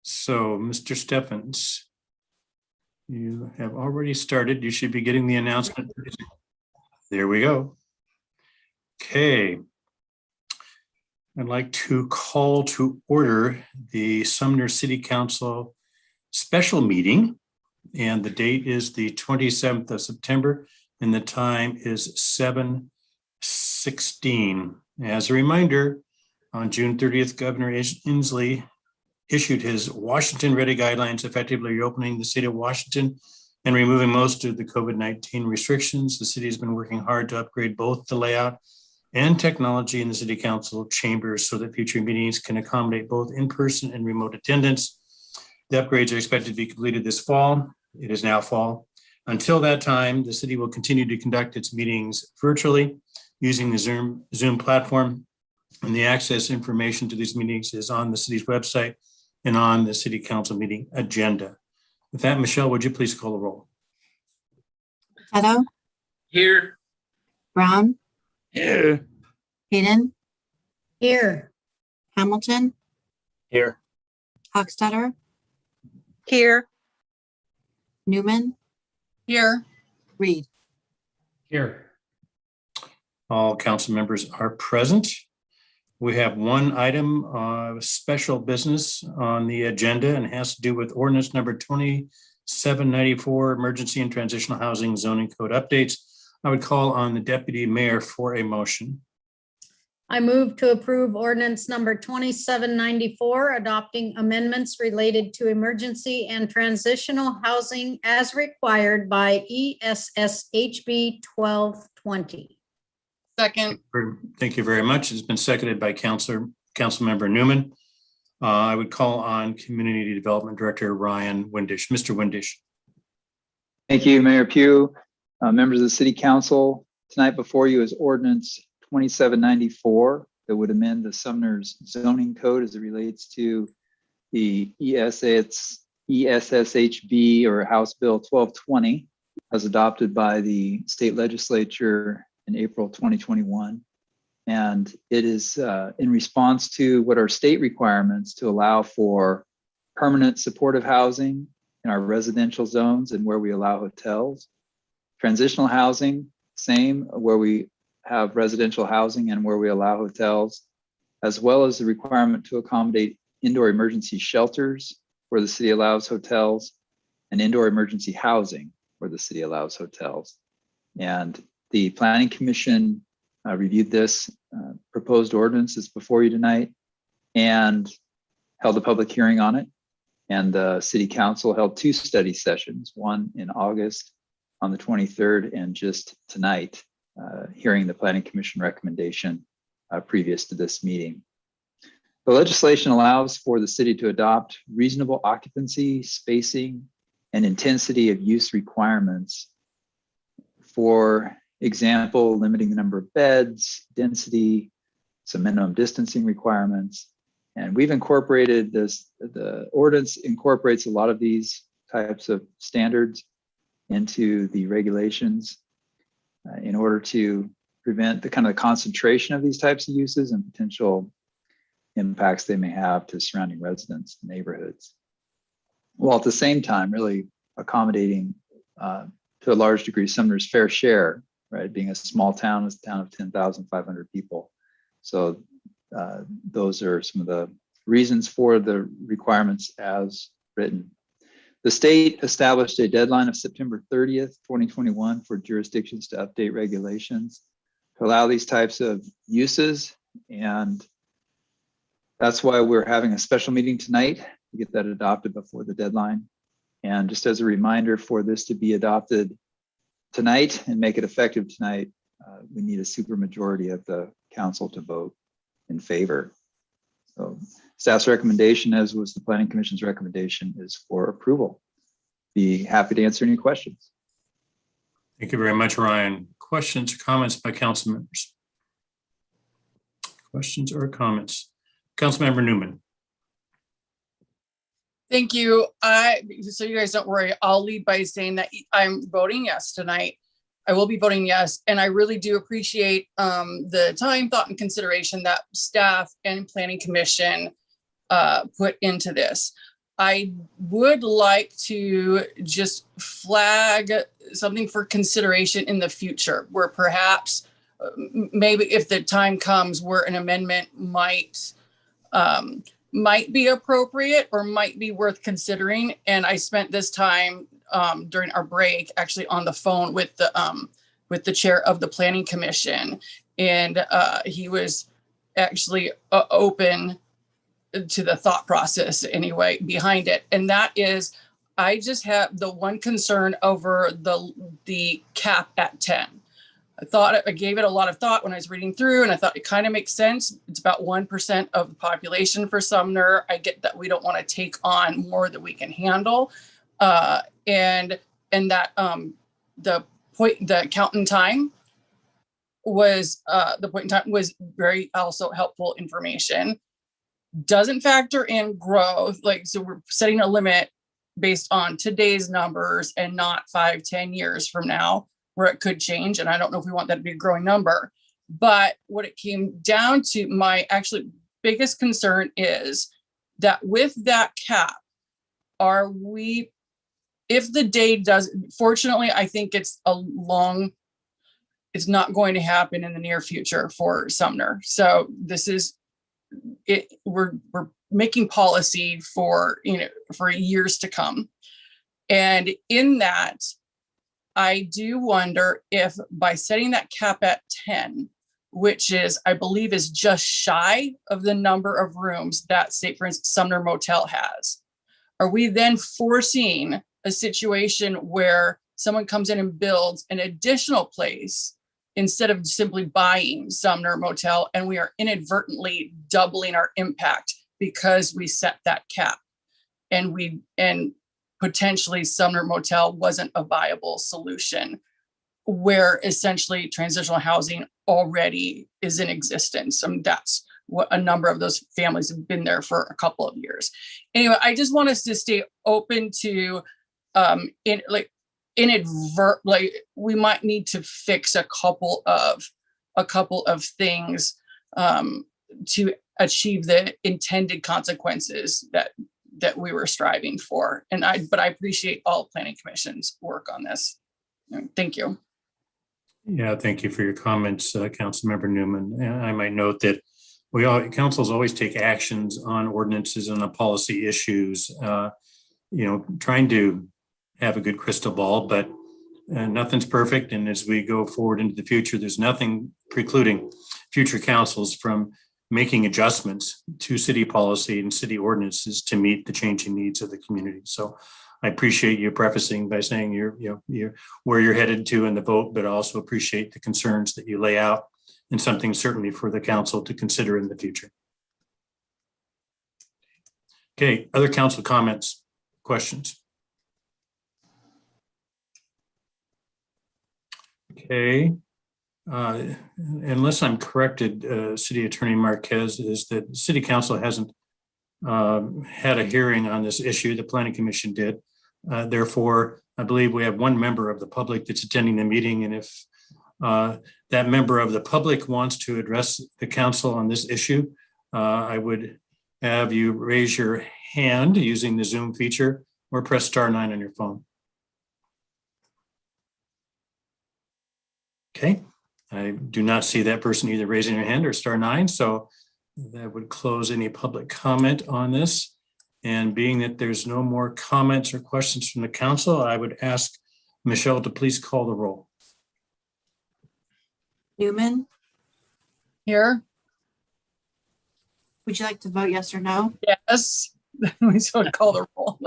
So, Mr. Steffens, you have already started. You should be getting the announcement. There we go. Okay. I'd like to call to order the Sumner City Council special meeting, and the date is the 27th of September, and the time is 7:16. As a reminder, on June 30th, Governor Inslee issued his Washington Ready Guidelines, effectively reopening the state of Washington and removing most of the COVID-19 restrictions. The city has been working hard to upgrade both the layout and technology in the city council chambers so that future meetings can accommodate both in-person and remote attendance. The upgrades are expected to be completed this fall. It is now fall. Until that time, the city will continue to conduct its meetings virtually using the Zoom platform, and the access information to these meetings is on the city's website and on the city council meeting agenda. With that, Michelle, would you please call the roll? Peto? Here. Brown? Here. Hayden? Here. Hamilton? Here. Hochstetter? Here. Newman? Here. Reed? Here. All council members are present. We have one item of special business on the agenda, and it has to do with ordinance number 2794, emergency and transitional housing zoning code updates. I would call on the deputy mayor for a motion. I move to approve ordinance number 2794, adopting amendments related to emergency and transitional housing as required by ESSHB 1220. Second. Thank you very much. It's been seconded by Councilmember Newman. I would call on Community Development Director Ryan Windish. Mr. Windish. Thank you, Mayor Pugh. Members of the City Council, tonight before you is ordinance 2794 that would amend the Sumner's zoning code as it relates to the ESSHB or House Bill 1220 as adopted by the state legislature in April 2021. And it is in response to what are state requirements to allow for permanent supportive housing in our residential zones and where we allow hotels. Transitional housing, same, where we have residential housing and where we allow hotels, as well as the requirement to accommodate indoor emergency shelters where the city allows hotels and indoor emergency housing where the city allows hotels. And the Planning Commission reviewed this proposed ordinance that's before you tonight and held a public hearing on it. And the City Council held two study sessions, one in August on the 23rd and just tonight, hearing the Planning Commission recommendation previous to this meeting. The legislation allows for the city to adopt reasonable occupancy, spacing, and intensity of use requirements. For example, limiting the number of beds, density, some minimum distancing requirements. And we've incorporated this, the ordinance incorporates a lot of these types of standards into the regulations in order to prevent the kind of concentration of these types of uses and potential impacts they may have to surrounding residents and neighborhoods, while at the same time really accommodating to a large degree Sumner's fair share, right? Being a small town, it's a town of 10,500 people. So those are some of the reasons for the requirements as written. The state established a deadline of September 30th, 2021 for jurisdictions to update regulations to allow these types of uses. And that's why we're having a special meeting tonight to get that adopted before the deadline. And just as a reminder, for this to be adopted tonight and make it effective tonight, we need a supermajority of the council to vote in favor. So staff's recommendation, as was the Planning Commission's recommendation, is for approval. Be happy to answer any questions. Thank you very much, Ryan. Questions or comments by council members? Questions or comments? Councilmember Newman. Thank you. So you guys don't worry, I'll lead by saying that I'm voting yes tonight. I will be voting yes. And I really do appreciate the time, thought, and consideration that staff and Planning Commission put into this. I would like to just flag something for consideration in the future, where perhaps maybe if the time comes where an amendment might be appropriate or might be worth considering. And I spent this time during our break actually on the phone with the chair of the Planning Commission, and he was actually open to the thought process anyway behind it. And that is, I just have the one concern over the cap at 10. I gave it a lot of thought when I was reading through, and I thought it kind of makes sense. It's about 1% of the population for Sumner. I get that we don't want to take on more than we can handle. And that the count in time was very also helpful information. Doesn't factor in growth. So we're setting a limit based on today's numbers and not 5-10 years from now, where it could change. And I don't know if we want that to be a growing number. But what it came down to, my actually biggest concern is that with that cap, if the day does, fortunately, I think it's not going to happen in the near future for Sumner. So this is it. We're making policy for years to come. And in that, I do wonder if by setting that cap at 10, which I believe is just shy of the number of rooms that, say, for instance, Sumner Motel has, are we then forcing a situation where someone comes in and builds an additional place instead of simply buying Sumner Motel, and we are inadvertently doubling our impact because we set that cap, and potentially Sumner Motel wasn't a viable solution, where essentially transitional housing already is in existence. That's what a number of those families have been there for a couple of years. Anyway, I just want us to stay open to we might need to fix a couple of things to achieve the intended consequences that we were striving for. But I appreciate all Planning Commission's work on this. Thank you. Yeah, thank you for your comments, Councilmember Newman. And I might note that councils always take actions on ordinances and on policy issues, trying to have a good crystal ball, but nothing's perfect. And as we go forward into the future, there's nothing precluding future councils from making adjustments to city policy and city ordinances to meet the changing needs of the community. So I appreciate you prefacing by saying you're where you're headed to in the vote, but also appreciate the concerns that you lay out, and something certainly for the council to consider in the future. Okay, other council comments, questions? Okay, unless I'm corrected, City Attorney Marquez, is that the City Council hasn't had a hearing on this issue. The Planning Commission did. Therefore, I believe we have one member of the public that's attending the meeting. And if that member of the public wants to address the council on this issue, I would have you raise your hand using the Zoom feature or press *9 on your phone. Okay, I do not see that person either raising their hand or *9, so that would close any public comment on this. And being that there's no more comments or questions from the council, I would ask Michelle to please call the roll. Newman, Here. would you like to vote yes or no? Yes. We sort of call the roll.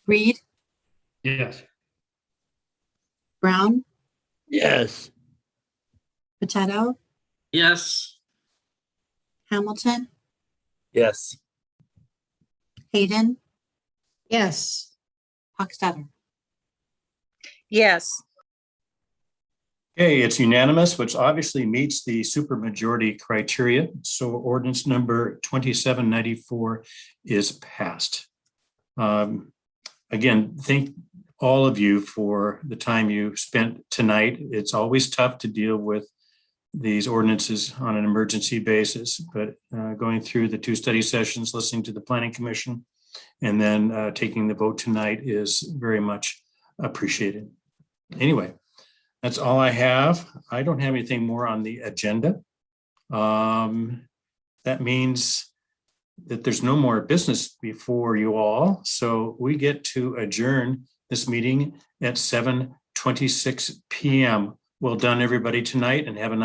Reed, Yes. Brown, Yes. Potato, Yes. Hamilton, Yes. Hayden, Yes. Hochstetter. Yes. Okay, it's unanimous, which obviously meets the supermajority criteria. So ordinance number 2794 is passed. Again, thank all of you for the time you spent tonight. It's always tough to deal with these ordinances on an emergency basis, but going through the 2 study sessions, listening to the Planning Commission, And then taking the vote tonight is very much appreciated. Anyway, that's all I have. I don't have anything more on the agenda. That means that there's no more business before you all. So we get to adjourn this meeting at 7:26 p.m. Well done, everybody, tonight, and have a nice